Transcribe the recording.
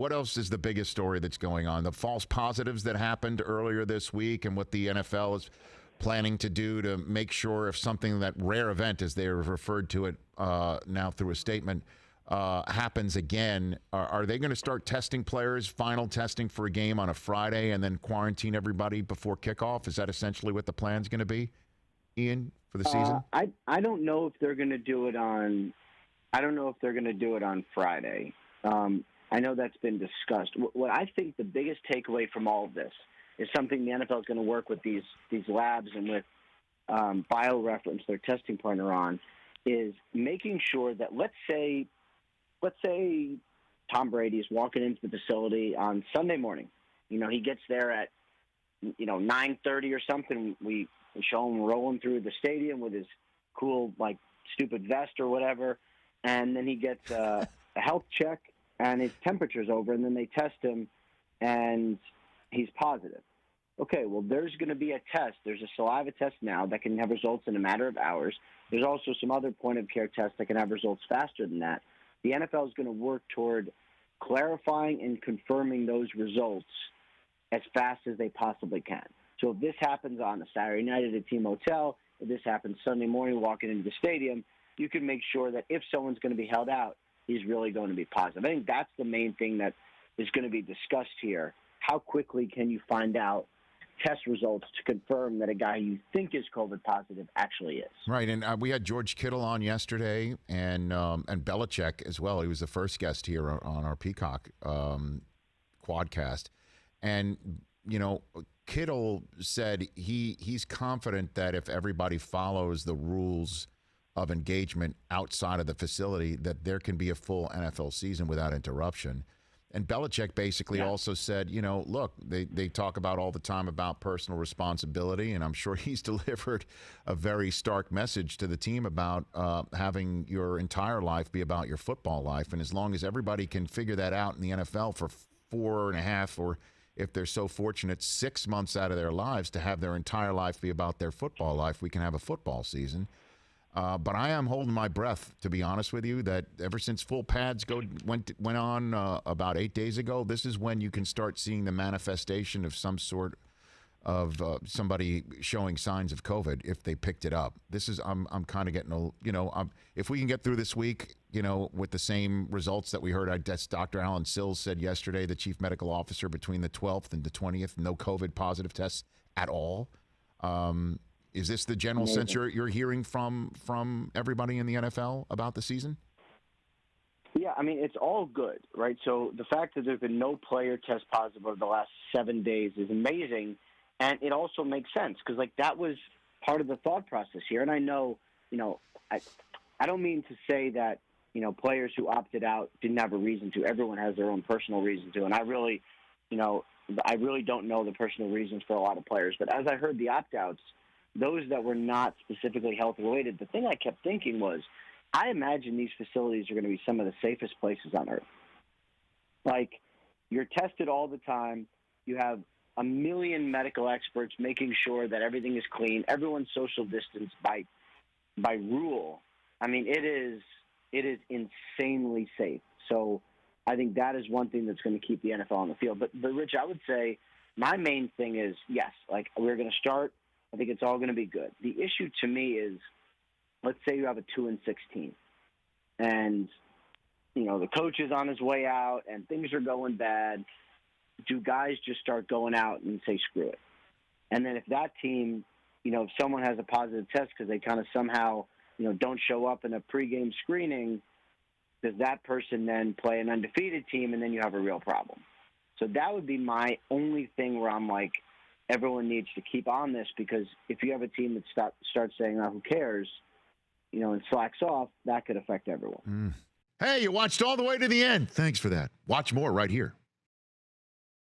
What else is the biggest story that's going on? The false positives that happened earlier this week and what the NFL is planning to do to make sure if something, that rare event, as they have referred to it now through a statement, happens again. Are they going to start testing players, final testing for a game on a Friday, and then quarantine everybody before kickoff? Is that essentially what the plan's going to be, Ian, for the season? I don't know if they're going to do it on. I don't know if they're going to do it on Friday. I know that's been discussed. What I think the biggest takeaway from all of this is something the NFL is going to work with these labs and with BioReference, their testing partner, on, is making sure that let's say Tom Brady is walking into the facility on Sunday morning. He gets there at 9:30 or something. We show him rolling through the stadium with his cool, stupid vest or whatever, and then he gets a health check and his temperature's over, and then they test him and he's positive. Okay, well, there's going to be a test. There's a saliva test now that can have results in a matter of hours. There's also some other point-of-care tests that can have results faster than that. The NFL is going to work toward clarifying and confirming those results as fast as they possibly can. So if this happens on a Saturday night at a team hotel, if this happens Sunday morning walking into the stadium, you can make sure that if someone's going to be held out, he's really going to be positive. I think that's the main thing that is going to be discussed here. How quickly can you find out test results to confirm that a guy you think is COVID positive actually is? Right, and we had George Kittle on yesterday, and Belichick as well. He was the first guest here on our Peacock quadcast, and Kittle said he's confident that if everybody follows the rules of engagement outside of the facility, that there can be a full NFL season without interruption. And Belichick basically also said, look, they talk about all the time about personal responsibility, and I'm sure he's delivered a very stark message to the team about having your entire life be about your football life. And as long as everybody can figure that out in the NFL for 4.5, or if they're so fortunate, 6 months out of their lives to have their entire life be about their football life, we can have a football season. But I am holding my breath, to be honest with you, that ever since full pads went on about 8 days ago, this is when you can start seeing the manifestation of some sort of somebody showing signs of COVID if they picked it up. I'm kind of getting if we can get through this week, with the same results that we heard. Dr. Alan Sills said yesterday, the chief medical officer, between the 12th and the 20th, no COVID positive tests at all. Is this the general sense you're hearing from everybody in the NFL about the season? Yeah, I mean, it's all good, right? So the fact that there's been no player test positive over the last 7 days is amazing, and it also makes sense because, that was part of the thought process here. And I know, I don't mean to say that, players who opted out didn't have a reason to. Everyone has their own personal reason to, and I really don't know the personal reasons for a lot of players. But as I heard the opt-outs, those that were not specifically health-related, the thing I kept thinking was, I imagine these facilities are going to be some of the safest places on earth. You're tested all the time. You have a million medical experts making sure that everything is clean. Everyone's social distance by rule. I mean, it is insanely safe. So I think that is one thing that's going to keep the NFL on the field. But Rich, I would say my main thing is, yes, we're going to start. I think it's all going to be good. The issue to me is, let's say you have a 2-6 team, and the coach is on his way out, and things are going bad. Do guys just start going out and say screw it? And then if that team, if someone has a positive test because they kind of somehow don't show up in a pregame screening, does that person then play an undefeated team, and then you have a real problem? So that would be my only thing where I'm like, everyone needs to keep on this, because if you have a team that starts saying, oh, who cares, and slacks off, that could affect everyone. Hey, you watched all the way to the end. Thanks for that. Watch more right here.